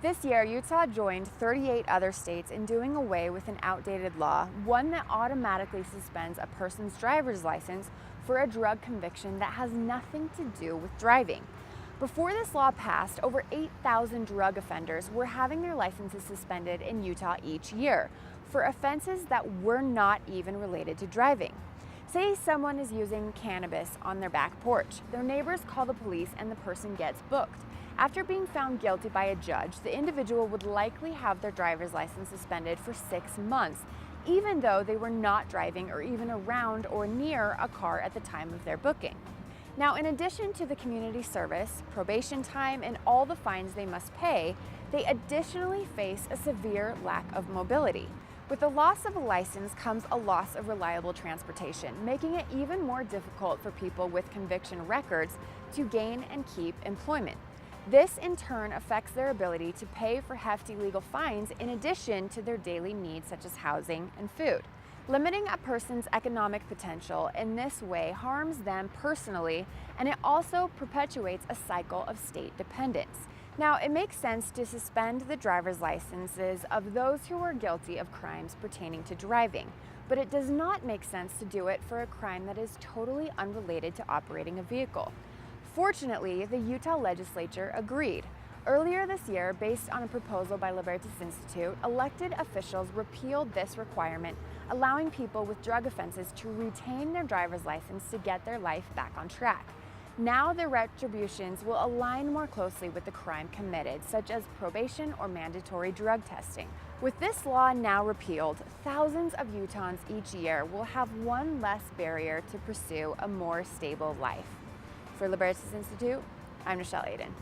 This year, Utah joined 38 other states in doing away with an outdated law, one that automatically suspends a person's driver's license for a drug conviction that has nothing to do with driving. Before this law passed, over 8,000 drug offenders were having their licenses suspended in Utah each year for offenses that were not even related to driving. Say someone is using cannabis on their back porch. Their neighbors call the police and the person gets booked. After being found guilty by a judge, the individual would likely have their driver's license suspended for 6 months, even though they were not driving or even around or near a car at the time of their booking. Now, in addition to the community service, probation time, and all the fines they must pay, they additionally face a severe lack of mobility. With the loss of a license comes a loss of reliable transportation, making it even more difficult for people with conviction records to gain and keep employment. This in turn affects their ability to pay for hefty legal fines in addition to their daily needs such as housing and food. Limiting a person's economic potential in this way harms them personally, and it also perpetuates a cycle of state dependence. Now, it makes sense to suspend the driver's licenses of those who are guilty of crimes pertaining to driving, but it does not make sense to do it for a crime that is totally unrelated to operating a vehicle. Fortunately, the Utah legislature agreed. Earlier this year, based on a proposal by Libertas Institute, elected officials repealed this requirement, allowing people with drug offenses to retain their driver's license to get their life back on track. Now their retributions will align more closely with the crime committed, such as probation or mandatory drug testing. With this law now repealed, thousands of Utahns each year will have one less barrier to pursue a more stable life. For Libertas Institute, I'm Michelle Aiden.